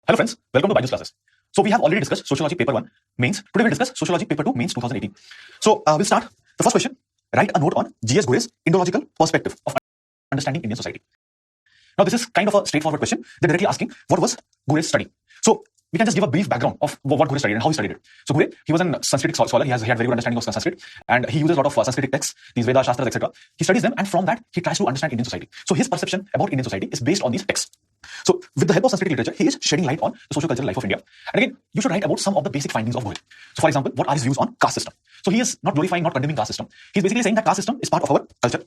Hello friends, welcome to Byju's classes. So we have already discussed Sociology paper 1 mains. Today we'll discuss Sociology paper 2 mains 2018. So we'll start. The first question, write a note on G.S. Gore's Indological perspective of understanding Indian society. Now this is kind of a straightforward question. They're directly asking what was Gore's study. So we can just give a brief background of what Gore studied and how he studied it. So Gore, he was a Sanskrit scholar. He had very good understanding of Sanskrit, and he uses a lot of Sanskrit texts, these Vedas, Shastras, etc. He studies them, and from that he tries to understand Indian society. So his perception about Indian society is based on these texts. So with the help of Sanskrit literature, he is shedding light on the socio-cultural life of India. And again, you should write about some of the basic findings of Gore. So for example, what are his views on caste system? So he is not glorifying, not condemning caste system. He's basically saying that caste system is part of our culture,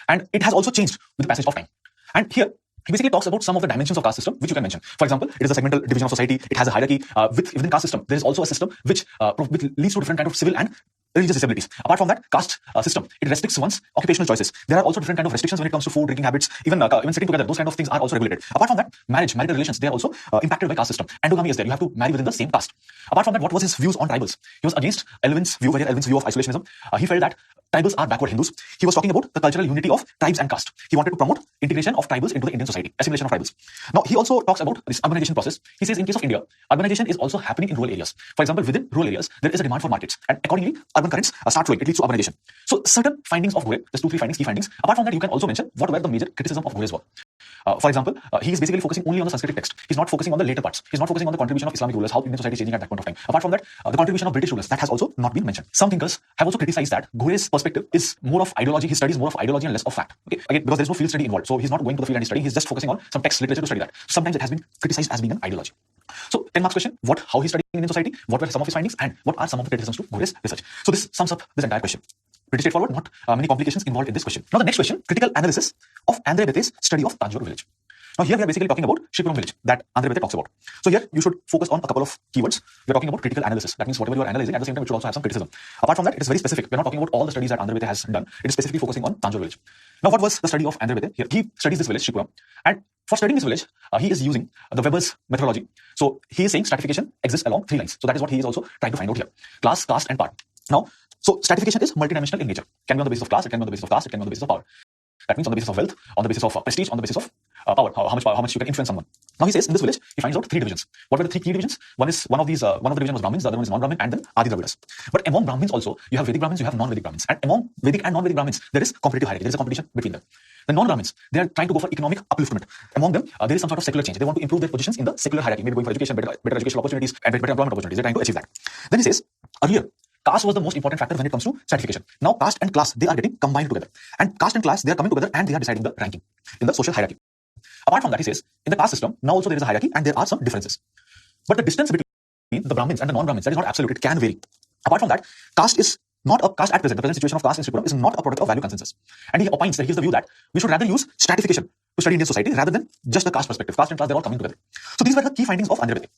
and it has also changed with the passage of time. And here, he basically talks about some of the dimensions of caste system, which you can mention. For example, it is a segmental division of society. It has a hierarchy. Within caste system, there is also a system which leads to different kind of civil and religious disabilities. Apart from that, caste system, it restricts one's occupational choices. There are also different kind of restrictions when it comes to food, drinking habits, even sitting together. Those kind of things are also regulated. Apart from that, marital relations, they are also impacted by caste system. Endogamy is there. You have to marry within the same caste. Apart from that, what was his views on tribals? He was against Elvin's view of isolationism. He felt that tribals are backward Hindus. He was talking about the cultural unity of tribes and caste. He wanted to promote integration of tribals into the Indian society, assimilation of tribals. Now, he also talks about this urbanization process. He says in case of India, urbanization is also happening in rural areas. For example, within rural areas, there is a demand for markets, and accordingly, urban currents start flowing. It leads to urbanization. So, certain findings of Gore, there's 2-3 findings, key findings. Apart from that, you can also mention what were the major criticism of Gore's work. For example, he is basically focusing only on the Sanskrit text. He's not focusing on the later parts. He's not focusing on the contribution of Islamic rulers, how Indian society is changing at that point of time. Apart from that, the contribution of British rulers, that has also not been mentioned. Some thinkers have also criticized that Gore's perspective is more of ideology. He studies more of ideology and less of fact. Okay? Again, because there's no field study involved. So he's not going to the field and studying. He's just focusing on some text literature to study that. Sometimes it has been criticized as being an ideology. So 10 marks question, how he studied Indian society, what were some of his findings, and what are some of the criticisms to Gore's research. So this sums up this entire question. Pretty straightforward, not many complications involved in this question. Now the next question, critical analysis of Andre Bete's study of Tanjore village. Now here we are basically talking about Shripuram village that Andre Bete talks about. So here you should focus on a couple of keywords. We are talking about critical analysis. That means whatever you are analyzing, at the same time it should also have some criticism. Apart from that, it is very specific. We are not talking about all the studies that Andre Bete has done. It is specifically focusing on Tanjore village. Now what was the study of Andre Bete? Here he studies this village, Shripuram, and for studying this village, he is using the Weber's methodology. So he is saying stratification exists along 3 lines. So that is what he is also trying to find out here. Class, caste, and power. Now, so stratification is multidimensional in nature. It can be on the basis of class, it can be on the basis of caste, it can be on the basis of power. That means on the basis of wealth, on the basis of prestige, on the basis of power, how much you can influence someone. Now he says in this village, he finds out 3 divisions. What were the 3 key divisions? One of the division was Brahmins, the other one is non-Brahmin, and then Adi Dravidas. But among Brahmins also, you have Vedic Brahmins, you have non-Vedic Brahmins. And among Vedic and non-Vedic Brahmins, there is competitive hierarchy. There is a competition between them. The non-Brahmins, they are trying to go for economic upliftment. Among them, there is some sort of secular change. They want to improve their positions in the secular hierarchy, maybe going for education, better educational opportunities, and better employment opportunities. They're trying to achieve that. Then he says, earlier, caste was the most important factor when it comes to stratification. Now caste and class, they are getting combined together. And caste and class, they are coming together and they are deciding the ranking in the social hierarchy. Apart from that, he says, in the caste system, now also there is a hierarchy and there are some differences. But the distance between the Brahmins and the non-Brahmins, that is not absolute, it can vary. Apart from that, caste at present, the present situation of caste in Shripuram is not a product of value consensus. And he opines that he has the view that we should rather use stratification to study Indian society rather than just the caste perspective. Caste and class, they're all coming together. So these were the key findings of Andre Bete.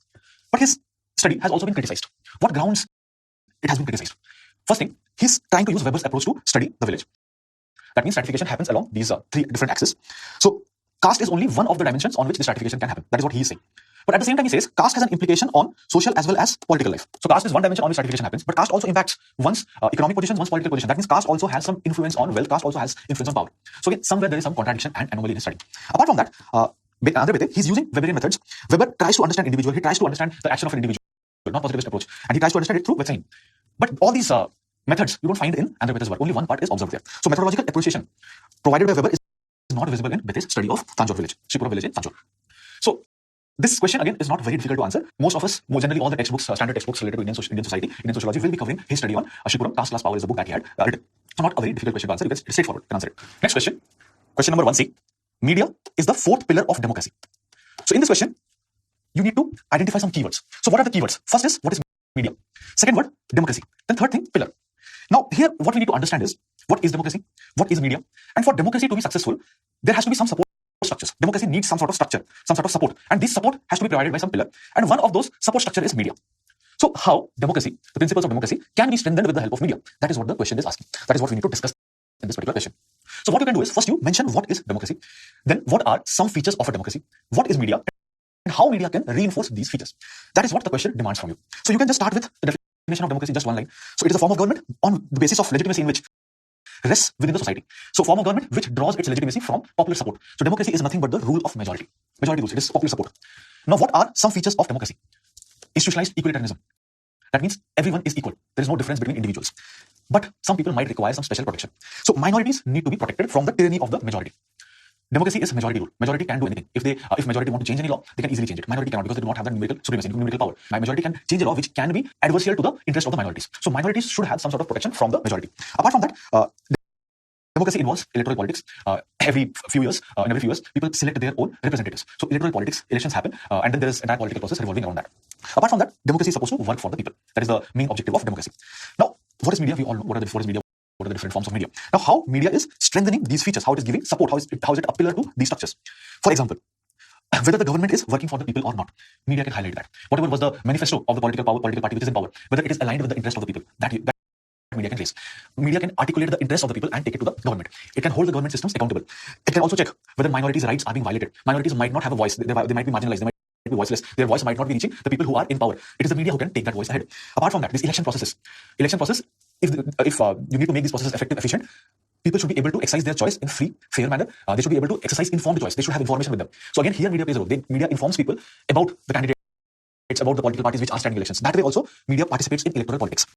But his study has also been criticized. What grounds it has been criticized? First thing, he's trying to use Weber's approach to study the village. That means stratification happens along these 3 different axes. So caste is only one of the dimensions on which the stratification can happen. That is what he is saying. But at the same time, he says caste has an implication on social as well as political life. So caste is one dimension on which stratification happens, but caste also impacts one's economic positions, one's political position. That means caste also has some influence on wealth. Caste also has influence on power. So again, somewhere there is some contradiction and anomaly in his study. Apart from that, Andre Bete, he's using Weberian methods. Weber tries to understand individual. He tries to understand the action of an individual, not positivist approach, and he tries to understand it through Wetzstein. But all these methods you don't find in Andre Bete's work. Only one part is observed there. So methodological appreciation provided by Weber is not visible in Bete's study of Tanjore village, Shripuram village in Tanjore. So this question again is not very difficult to answer. Most of us, more generally all the textbooks, standard textbooks related to Indian society, Indian sociology will be covering his study on Shripuram. Caste, class, power is the book that he had written. So not a very difficult question to answer. You can straightforward answer it. Next question. Question number 1C. Media is the 4th pillar of democracy. So in this question, you need to identify some keywords. So what are the keywords? First is what is media. Second word, democracy. Then third thing, pillar. Now here what we need to understand is what is democracy, what is media, and for democracy to be successful, there has to be some support structures. Democracy needs some sort of structure, some sort of support, and this support has to be provided by some pillar. And one of those support structure is media. So how democracy, the principles of democracy, can be strengthened with the help of media? That is what the question is asking. That is what we need to discuss in this particular question. So what you can do is first you mention what is democracy, then what are some features of a democracy, what is media, and how media can reinforce these features. That is what the question demands from you. So you can just start with the definition of democracy, just one line. So it is a form of government on the basis of legitimacy in which rests within the society. So form of government which draws its legitimacy from popular support. So democracy is nothing but the rule of majority. Majority rules. It is popular support. Now, what are some features of democracy? Institutionalized equalitarianism. That means everyone is equal. There is no difference between individuals. But some people might require some special protection. So minorities need to be protected from the tyranny of the majority. Democracy is majority rule. Majority can do anything. If majority want to change any law, they can easily change it. Minority cannot because they do not have the numerical supremacy, numerical power. My majority can change a law which can be adversarial to the interest of the minorities. So minorities should have some sort of protection from the majority. Apart from that, democracy involves electoral politics. Every few years, people select their own representatives. So electoral politics, elections happen, and then there is an entire political process revolving around that. Apart from that, democracy is supposed to work for the people. That is the main objective of democracy. Now, what is media? We all know what is media. What are the different forms of media? Now, how media is strengthening these features? How it is giving support? How is it a pillar to these structures? For example, whether the government is working for the people or not, media can highlight that. Whatever was the manifesto of the political party which is in power, whether it is aligned with the interest of the people, that media can trace. Media can articulate the interest of the people and take it to the government. It can hold the government systems accountable. It can also check whether minorities' rights are being violated. Minorities might not have a voice. They might be marginalized. They might be voiceless. Their voice might not be reaching the people who are in power. It is the media who can take that voice ahead. Apart from that, this election process, if you need to make these processes effective, efficient, people should be able to exercise their choice in free, fair manner. They should be able to exercise informed choice. They should have information with them. So again, here media plays a role. Media informs people about the candidates, about the political parties which are standing elections. That way also, media participates in electoral politics.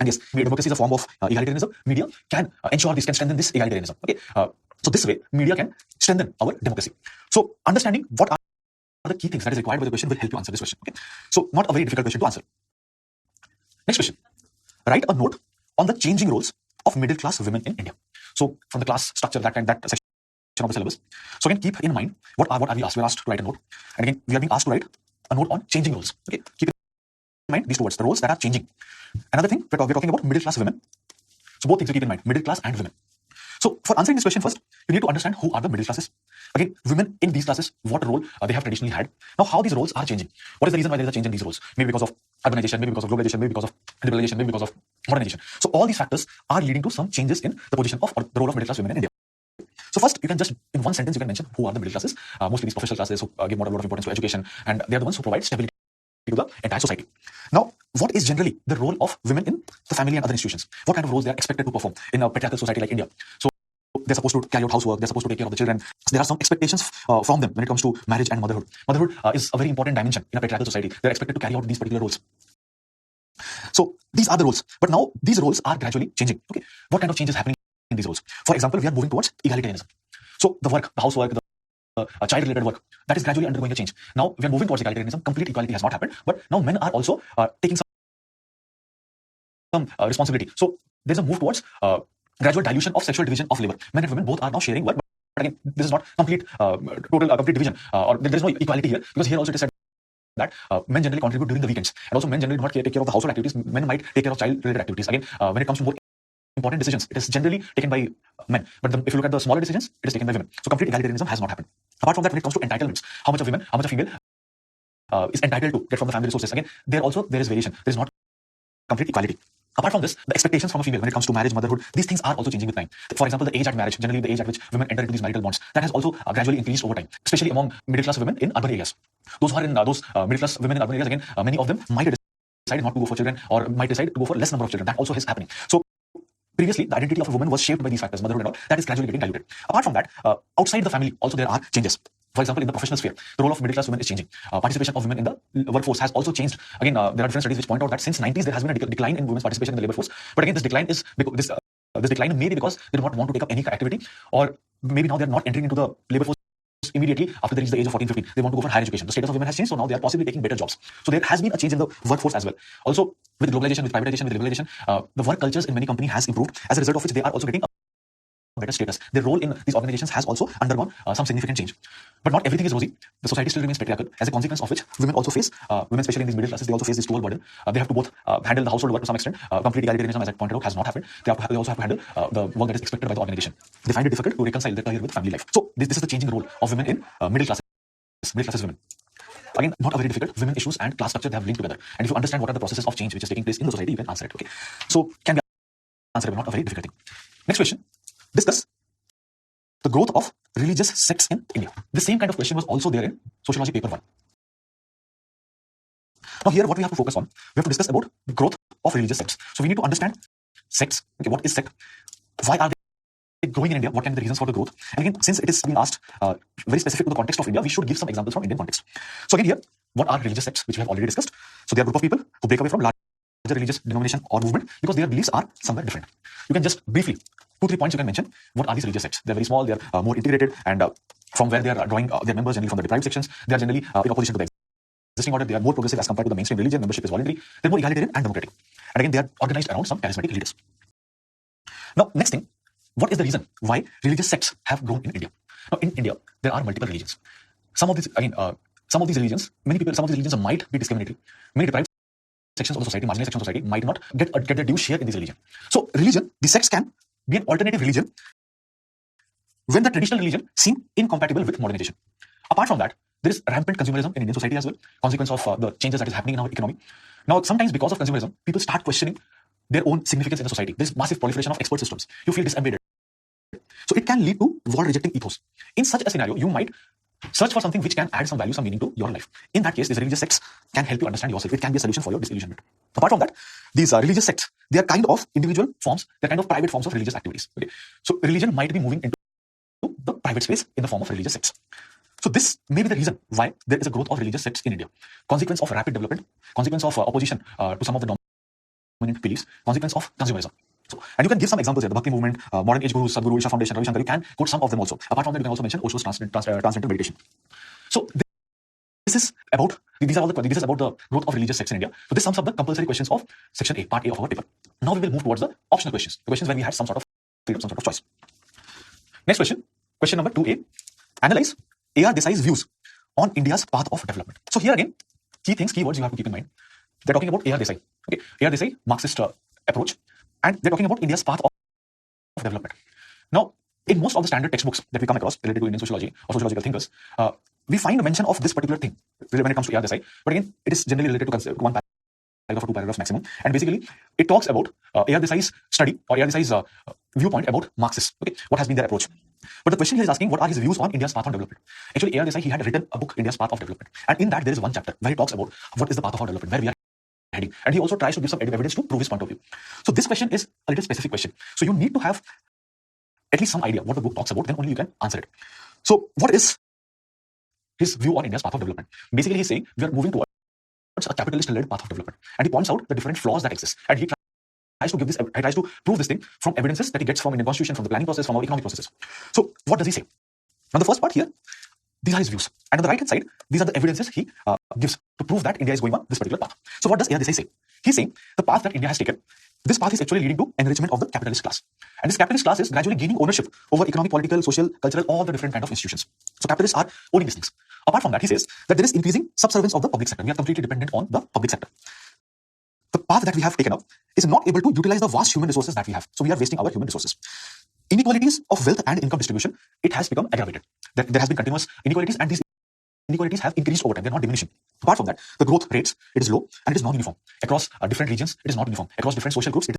And yes, democracy is a form of egalitarianism. Media can ensure this, can strengthen this egalitarianism. Okay, so this way, media can strengthen our democracy. So understanding what are the key things that is required by the question will help you answer this question. Okay, so not a very difficult question to answer. Next question: write a note on the changing roles of middle class women in India. So from the class structure, that section of the syllabus. So again, keep in mind what are we asked? We are asked to write a note, and again we are being asked to write a note on changing roles. Okay, keep in mind these two words, the roles that are changing. Another thing, we're talking about middle class women. So both things to keep in mind, middle class and women. So for answering this question first, you need to understand who are the middle classes. Again, women in these classes, what role they have traditionally had. Now, how these roles are changing. What is the reason why there is a change in these roles? Maybe because of urbanization, maybe because of globalization, maybe because of liberalization, maybe because of modernization. So all these factors are leading to some changes in the position of or the role of middle class women in India. So first, you can just, in one sentence, you can mention who are the middle classes. Mostly these professional classes who give a lot of importance to education, and they are the ones who provide stability to the entire society. Now, what is generally the role of women in the family and other institutions? What kind of roles they are expected to perform in a patriarchal society like India? So they're supposed to carry out housework, they're supposed to take care of the children. There are some expectations from them when it comes to marriage and motherhood. Motherhood is a very important dimension in a patriarchal society. They're expected to carry out these particular roles. So these are the roles. But now these roles are gradually changing. Okay, what kind of change is happening in these roles? For example, we are moving towards egalitarianism. So the work, the housework, the child-related work, that is gradually undergoing a change. Now we are moving towards egalitarianism. Complete equality has not happened, but now men are also taking some responsibility. So there's a move towards gradual dilution of sexual division of labor. Men and women both are now sharing work, but again, this is not complete, complete division, or there is no equality here, because here also it is said that men generally contribute during the weekends, and also men generally do not take care of the household activities. Men might take care of child-related activities. Again, when it comes to more important decisions, it is generally taken by men. But if you look at the smaller decisions, it is taken by women. So complete egalitarianism has not happened. Apart from that, when it comes to entitlements, how much a female is entitled to get from the family resources, again, there is variation. There is not complete equality. Apart from this, the expectations from a female when it comes to marriage, motherhood, these things are also changing with time. For example, the age at marriage, generally the age at which women enter into these marital bonds, that has also gradually increased over time, especially among middle class women in urban areas. Those who are in those middle class women in urban areas, again, many of them might decide not to go for children, or might decide to go for less number of children. That also is happening. So previously, the identity of a woman was shaped by these factors, motherhood and all. That is gradually getting diluted. Apart from that, outside the family, also there are changes. For example, in the professional sphere, the role of middle class women is changing. Participation of women in the workforce has also changed. Again, there are different studies which point out that since 90s there has been a decline in women's participation in the labor force. But again, this decline is this decline may be because they do not want to take up any activity, or maybe now they are not entering into the labor force immediately after they reach the age of 14, 15. They want to go for higher education. The status of women has changed, so now they are possibly taking better jobs. So there has been a change in the workforce as well. Also, with globalization, with privatization, with liberalization, the work cultures in many companies has improved, as a result of which they are also getting better status. Their role in these organizations has also undergone some significant change. But not everything is rosy. The society still remains patriarchal, as a consequence of which women also face, women especially in these middle classes, they also face this dual burden. They have to both handle the household work to some extent. Complete egalitarianism, as I pointed out, has not happened. They also have to handle the work that is expected by the organization. They find it difficult to reconcile their career with family life. So this is the changing role of women in middle classes women. Again, not a very difficult. Women issues and class structure, they have linked together. And if you understand what are the processes of change which is taking place in the society, you can answer it. Okay. So can be answerable, not a very difficult thing. Next question. Discuss the growth of religious sects in India. The same kind of question was also there in Sociology paper 1. Now here what we have to focus on, we have to discuss about the growth of religious sects. So we need to understand sects. Okay, what is sect? Why are growing in India? What can be the reasons for the growth? And again, since it is being asked very specific to the context of India, we should give some examples from Indian context. So again here, what are religious sects, which we have already discussed? So they are a group of people who break away from larger religious denomination or movement because their beliefs are somewhere different. You can just briefly, 2-3 points you can mention. What are these religious sects? They're very small, they're more integrated, and from where they are drawing their members generally from the deprived sections, they are generally in opposition to the existing order. They are more progressive as compared to the mainstream religion. Membership is voluntary. They're more egalitarian and democratic. And again, they are organized around some charismatic leaders. Now, next thing, what is the reason why religious sects have grown in India? Now, in India, there are multiple religions. Some of these, again, some of these religions might be discriminatory. Many deprived sections of the society, marginalized sections of society, might not get their due share in this religion. So, religion, the sects can be an alternative religion when the traditional religion seems incompatible with modernization. Apart from that, there is rampant consumerism in Indian society as well, consequence of the changes that is happening in our economy. Now, sometimes because of consumerism, people start questioning their own significance in the society. There is massive proliferation of expert systems. You feel disembedded. So it can lead to world-rejecting ethos. In such a scenario, you might search for something which can add some value, some meaning to your life. In that case, these religious sects can help you understand yourself. It can be a solution for your disillusionment. Apart from that, these religious sects, they are kind of individual forms, they're kind of private forms of religious activities. Okay? So religion might be moving into the private space in the form of religious sects. So this may be the reason why there is a growth of religious sects in India. Consequence of rapid development, consequence of opposition to some of the dominant beliefs, consequence of consumerism. So, and you can give some examples here: the Bhakti movement, Modern Age Gurus, Sadhguru, Isha Foundation, Ravi Shankar. You can quote some of them also. Apart from that, you can also mention Osho's transcendental meditation. So this is about the growth of religious sects in India. So this sums up the compulsory questions of section A, part A of our paper. Now we will move towards the optional questions, the questions where we had some sort of freedom, some sort of choice. Next question, question number 2A. Analyze A.R. Desai's views on India's path of development. So here again, keywords you have to keep in mind. They're talking about A.R. Desai. Okay, A.R. Desai, Marxist approach, and they're talking about India's path of development. Now, in most of the standard textbooks that we come across related to Indian sociology or sociological thinkers, we find a mention of this particular thing when it comes to A.R. Desai. But again, it is generally related to one paragraph or 2 paragraphs maximum. And basically, it talks about A.R. Desai's study or A.R. Desai's viewpoint about Marxists. Okay, what has been their approach? But the question here is asking, what are his views on India's path of development? Actually, A.R. Desai, he had written a book, India's Path of Development. And in that, there is one chapter where he talks about what is the path of our development, where we are heading. And he also tries to give some evidence to prove his point of view. So this question is a little specific question. So you need to have at least some idea what the book talks about, then only you can answer it. So what is his view on India's path of development? Basically, he's saying we are moving towards a capitalist-led path of development. And he points out the different flaws that exist. And he tries to prove this thing from evidences that he gets from Indian constitution, from the planning process, from our economic processes. So what does he say? Now the first part here, these are his views. And on the right hand side, these are the evidences he gives to prove that India is going on this particular path. So what does A.R. Desai say? He's saying the path that India has taken, this path is actually leading to enrichment of the capitalist class. And this capitalist class is gradually gaining ownership over economic, political, social, cultural, all the different kind of institutions. So capitalists are owning these things. Apart from that, he says that there is increasing subservience of the public sector. We are completely dependent on the public sector. The path that we have taken up is not able to utilize the vast human resources that we have. So we are wasting our human resources. Inequalities of wealth and income distribution, it has become aggravated. There has been continuous inequalities, and these inequalities have increased over time. They're not diminishing. Apart from that, the growth rates, it is low and it is non-uniform. Across different regions, it is not uniform. Across different social groups, it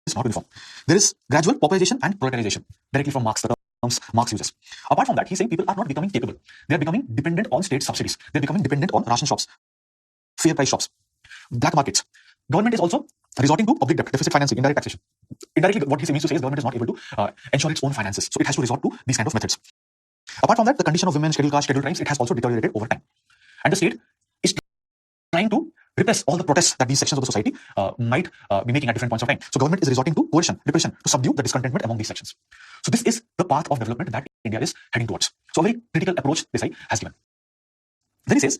is not uniform. There is gradual pauperization and proletarization, directly from Marx, the terms Marx uses. Apart from that, he's saying people are not becoming capable. They are becoming dependent on state subsidies. They're becoming dependent on ration shops, fair price shops, black markets. Government is also resorting to public debt, deficit financing, indirect taxation. Indirectly, what he means to say is government is not able to ensure its own finances. So it has to resort to these kind of methods. Apart from that, the condition of women, scheduled caste, scheduled tribes, it has also deteriorated over time. And the state is trying to repress all the protests that these sections of the society might be making at different points of time. So government is resorting to coercion, repression to subdue the discontentment among these sections. So this is the path of development that India is heading towards. So a very critical approach Desai has given. Then he says,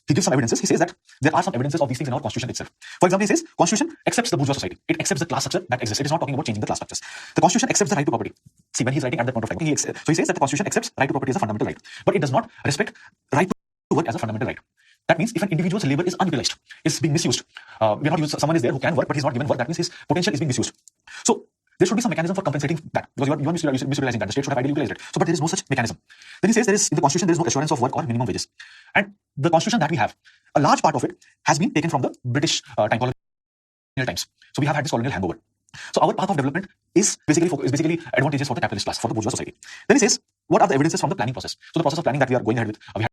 he gives some evidences. He says that there are some evidences of these things in our constitution itself. For example, he says constitution accepts the bourgeois society. It accepts the class structure that exists. It is not talking about changing the class structures. The constitution accepts the right to property. See, when he's writing at that point of time, so he says that the constitution accepts right to property as a fundamental right, but it does not respect right to work as a fundamental right. That means if an individual's labor is unutilized, is being misused, we are not used, someone is there who can work, but he's not given work, that means his potential is being misused. So there should be some mechanism for compensating that, because you are misutilizing that. The state should have ideally utilized it. So, but there is no such mechanism. Then he says there is, in the constitution, there is no assurance of work or minimum wages. And the constitution that we have, a large part of it has been taken from the British colonial times. So we have had this colonial hangover. So our path of development is basically advantageous for the capitalist class, for the bourgeois society. Then he says, what are the evidences from the planning process? So the process of planning that we are going ahead with, we had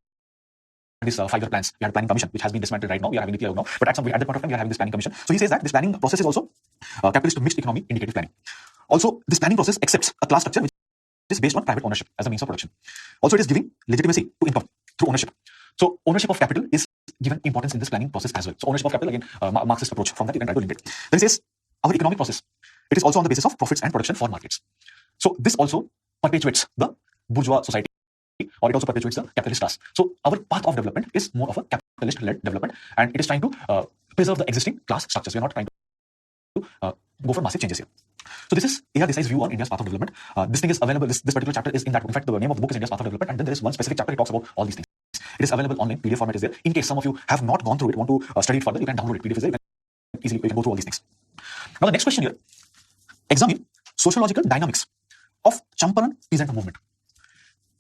this 5-year plans. We had a planning commission, which has been dismantled right now. We are having NITI Aayog now. But at the point of time, we are having this planning commission. So he says that this planning process is also capitalist mixed economy indicative planning. Also, this planning process accepts a class structure which is based on private ownership as a means of production. Also, it is giving legitimacy to income through ownership. So, ownership of capital is given importance in this planning process as well. So, ownership of capital, again, Marxist approach. From that, you can try to link it. Then it says, our economic process, it is also on the basis of profits and production for markets. So, this also perpetuates the bourgeois society, or it also perpetuates the capitalist class. So, our path of development is more of a capitalist-led development, and it is trying to preserve the existing class structures. We are not trying to go for massive changes here. So this is A.R. Desai's view on India's path of development. This thing is available, this particular chapter is in that book. In fact, the name of the book is India's path of development, and then there is one specific chapter that talks about all these things. It is available online, PDF format is there. In case some of you have not gone through it, want to study it further, you can download it. PDF is there, you can go through all these things. Now the next question here, examine sociological dynamics of Champaran peasant movement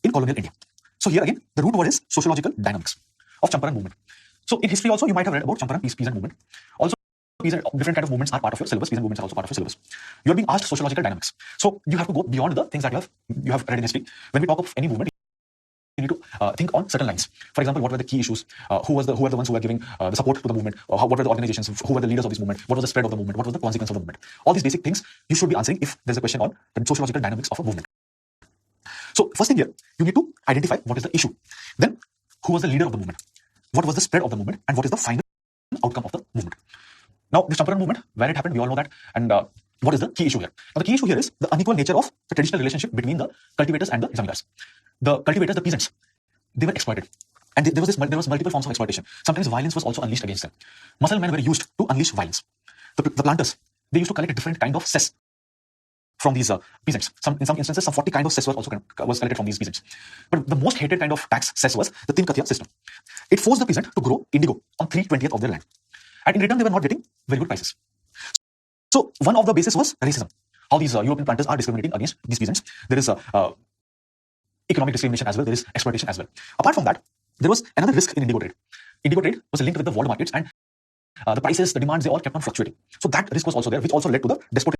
in colonial India. So here again, the root word is sociological dynamics of Champaran movement. So in history also, you might have read about Champaran peasant movement. Also, different kind of movements are part of your syllabus. Peasant movements are also part of your syllabus. You are being asked sociological dynamics. So you have to go beyond the things that you have read in history. When we talk of any movement, you need to think on certain lines. For example, what were the key issues? Who were the ones who were giving the support to the movement? What were the organizations? Who were the leaders of this movement? What was the spread of the movement? What was the consequence of the movement? All these basic things you should be answering if there's a question on the sociological dynamics of a movement. So first thing here, you need to identify what is the issue. Then, who was the leader of the movement? What was the spread of the movement? And what is the final outcome of the movement? Now, this Champaran movement, where it happened, we all know that. And what is the key issue here? Now, the key issue here is the unequal nature of the traditional relationship between the cultivators and the zamindars. The cultivators, the peasants, they were exploited. And there was multiple forms of exploitation. Sometimes violence was also unleashed against them. Muscle men were used to unleash violence. The planters, they used to collect a different kind of cess from these peasants. In some instances, some 40 kind of cess was collected from these peasants. But the most hated kind of tax cess was the Tin-Kathiya system. It forced the peasant to grow indigo on 3/20th of their land. And in return, they were not getting very good prices. So one of the bases was racism. How these European planters are discriminating against these peasants. There is economic discrimination as well. There is exploitation as well. Apart from that, there was another risk in indigo trade. Indigo trade was linked with the world markets, and the prices, the demands, they all kept on fluctuating. So that risk was also there, which also led to the despotism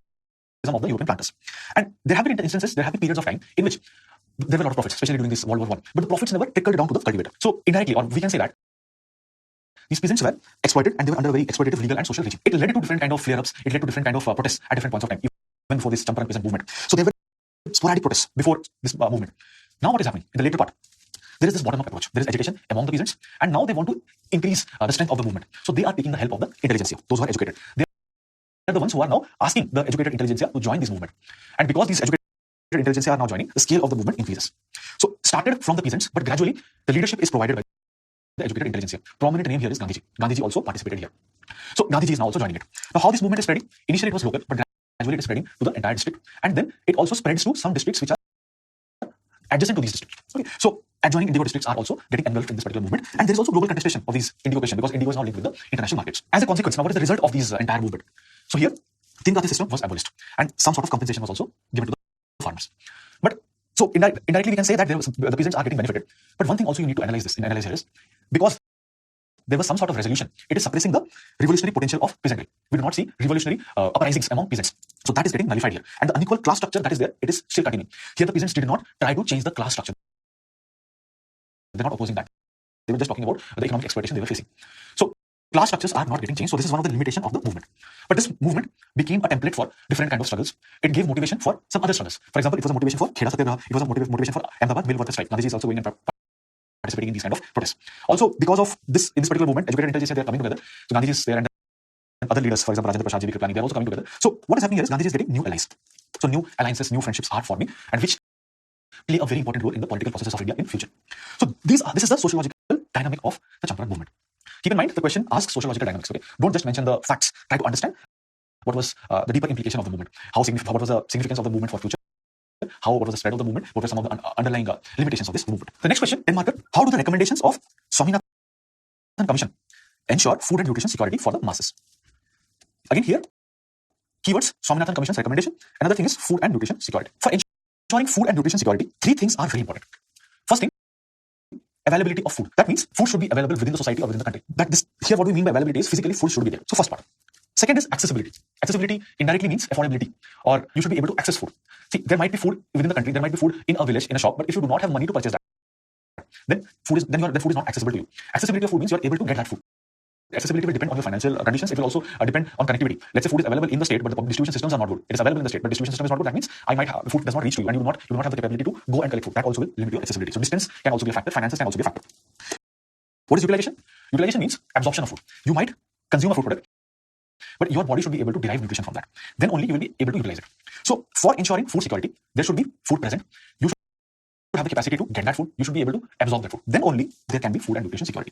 of the European planters. And there have been instances, there have been periods of time in which there were a lot of profits, especially during this World War I. But the profits never trickled down to the cultivator. So indirectly, or we can say that these peasants were exploited, and they were under a very exploitative legal and social regime. It led to different kind of flare-ups. It led to different kind of protests at different points of time, even before this Champaran peasant movement. So there were sporadic protests before this movement. Now what is happening? In the later part, there is this bottom-up approach. There is agitation among the peasants, and now they want to increase the strength of the movement. So they are taking the help of the intelligentsia, those who are educated. They are the ones who are now asking the educated intelligentsia to join this movement. And because these educated intelligentsia are now joining, the scale of the movement increases. So started from the peasants, but gradually the leadership is provided by the educated intelligentsia. Prominent name here is Gandhiji. Gandhiji also participated here. So Gandhiji is now also joining it. Now how this movement is spreading? Initially it was local, but gradually it is spreading to the entire district. And then it also spreads to some districts which are adjacent to these districts. Okay. So adjoining indigo districts are also getting engulfed in this particular movement. And there is also global contestation of these indigo question, because indigo is now linked with the international markets. As a consequence, now what is the result of these entire movement? So here, Tin-Kathiya system was abolished, and some sort of compensation was also given to the farmers. But so indirectly we can say that the peasants are getting benefited. But one thing also you need to analyze here is, because there was some sort of resolution, it is suppressing the revolutionary potential of peasantry. We do not see revolutionary uprisings among peasants. So that is getting nullified here. And the unequal class structure that is there, it is still continuing. Here the peasants did not try to change the class structure. They're not opposing that. They were just talking about the economic exploitation they were facing. So class structures are not getting changed. So this is one of the limitations of the movement. But this movement became a template for different kind of struggles. It gave motivation for some other struggles. For example, it was a motivation for Kheda Satyagraha. It was a motivation for Ahmedabad mill workers strike. Gandhiji is also going and participating in these kind of protests. Also, because of this, in this particular movement, educated intelligence, they are coming together. So Gandhiji is there, and other leaders, for example, Rajendra Prasad, G.V. Kripalani, they are also coming together. So what is happening here is Gandhiji is getting new allies. So new alliances, new friendships are forming, and which play a very important role in the political processes of India in future. So this is the sociological dynamic of the Champaran movement. Keep in mind, the question asks sociological dynamics. Okay, don't just mention the facts. Try to understand what was the deeper implication of the movement. What was the significance of the movement for future? What was the spread of the movement? What were some of the underlying limitations of this movement? The next question, 10 marker. How do the recommendations of Swaminathan Commission ensure food and nutrition security for the masses? Again here, keywords, Swaminathan Commission's recommendation. Another thing is food and nutrition security. For ensuring food and nutrition security, three things are very important. First thing, availability of food. That means food should be available within the society or within the country. Here what we mean by availability is physically food should be there. So first part. Second is accessibility. Accessibility indirectly means affordability, or you should be able to access food. See, there might be food within the country, there might be food in a village, in a shop, but if you do not have money to purchase that, then food is not accessible to you. Accessibility of food means you are able to get that food. accessibility will depend on your financial conditions. It will also depend on connectivity. Let's say food is available in the state, but the distribution systems are not good. It is available in the state, but distribution system is not good. That means I might have, food does not reach to you, and you will not have the capability to go and collect food. That also will limit your accessibility. So distance can also be a factor. Finances can also be a factor. What is utilization? Utilization means absorption of food. You might consume a food product, but your body should be able to derive nutrition from that. Then only you will be able to utilize it. So for ensuring food security, there should be food present. You should have the capacity to get that food. You should be able to absorb that food. Then only there can be food and nutrition security.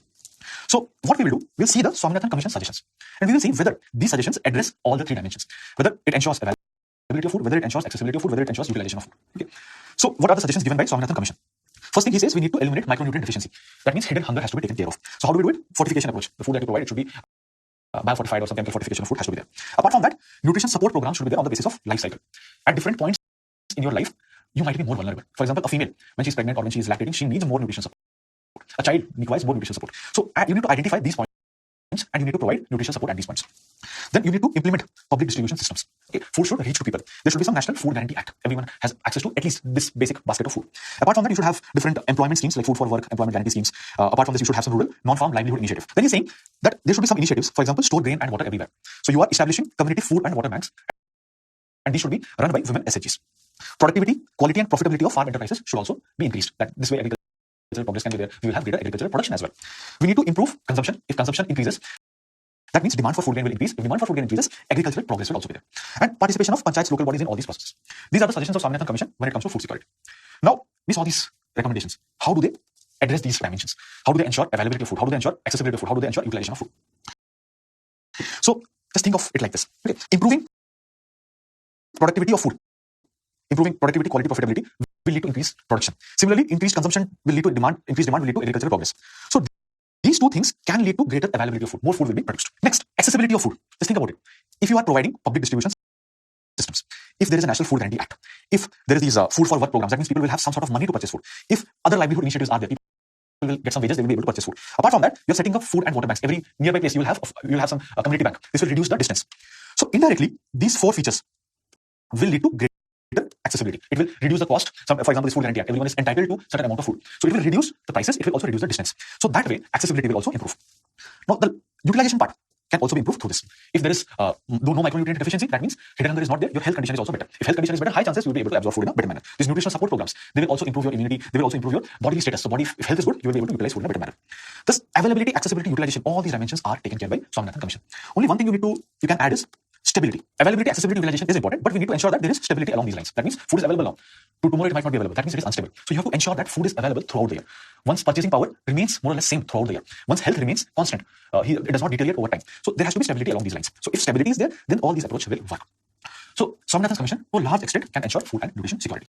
So what we will do, we'll see the Swaminathan Commission suggestions. And we will see whether these suggestions address all the three dimensions. Whether it ensures availability of food, whether it ensures accessibility of food, whether it ensures utilization of food. Okay. So what are the suggestions given by Swaminathan Commission? First thing he says, we need to eliminate micronutrient deficiency. That means hidden hunger has to be taken care of. So how do we do it? Fortification approach. The food that you provide, it should be biofortified or some chemical fortification of food has to be there. Apart from that, nutrition support programs should be there on the basis of life cycle. At different points in your life, you might be more vulnerable. For example, a female, when she's pregnant or when she's lactating, she needs more nutrition support. A child requires more nutrition support. So you need to identify these points and you need to provide nutrition support at these points. Then you need to implement public distribution systems. Okay. Food should reach to people. There should be some National Food Guarantee Act. Everyone has access to at least this basic basket of food. Apart from that, you should have different employment schemes like food for work, employment guarantee schemes. Apart from this, you should have some rural non-farm livelihood initiative. Then he's saying that there should be some initiatives, for example, store grain and water everywhere. So you are establishing community food and water banks, and these should be run by women SHGs. Productivity, quality, and profitability of farm enterprises should also be increased. That this way agricultural progress can be there. We will have greater agricultural production as well. We need to improve consumption. If consumption increases, that means demand for food grain will increase. If demand for food grain increases, agricultural progress will also be there. And participation of panchayats, local bodies in all these processes. These are the suggestions of Swaminathan Commission when it comes to food security. Now, we saw these recommendations. How do they address these dimensions? How do they ensure availability of food? How do they ensure accessibility of food? How do they ensure utilization of food? So just think of it like this. Okay. Improving productivity of food. Improving productivity, quality, profitability will lead to increased production. Similarly, increased consumption will lead to demand, increased demand will lead to agricultural progress. So these two things can lead to greater availability of food. More food will be produced. Next, accessibility of food. Just think about it. If you are providing public distribution systems, if there is a National Food Guarantee Act, if there is these food for work programs, that means people will have some sort of money to purchase food. If other livelihood initiatives are there, people will get some wages, they will be able to purchase food. Apart from that, you're setting up food and water banks. Every nearby place you will have some community bank. This will reduce the distance. So indirectly, these four features will lead to greater accessibility. It will reduce the cost. For example, this food guarantee act, everyone is entitled to certain amount of food. So it will reduce the prices. It will also reduce the distance. So that way, accessibility will also improve. Now, the utilization part can also be improved through this. If there is no micronutrient deficiency, that means hidden hunger is not there. Your health condition is also better. If health condition is better, high chances you will be able to absorb food in a better manner. These nutritional support programs, they will also improve your immunity. They will also improve your bodily status. So if health is good, you will be able to utilize food in a better manner. Thus, availability, accessibility, utilization, all these dimensions are taken care by Swaminathan Commission. Only one thing you can add is stability. Availability, accessibility, utilization is important, but we need to ensure that there is stability along these lines. That means food is available now. Tomorrow it might not be available. That means it is unstable. So you have to ensure that food is available throughout the year. Once purchasing power remains more or less same throughout the year. Once health remains constant, it does not deteriorate over time. So there has to be stability along these lines. So if stability is there, then all these approaches will work. So Swaminathan Commission, to a large extent, can ensure food and nutrition security.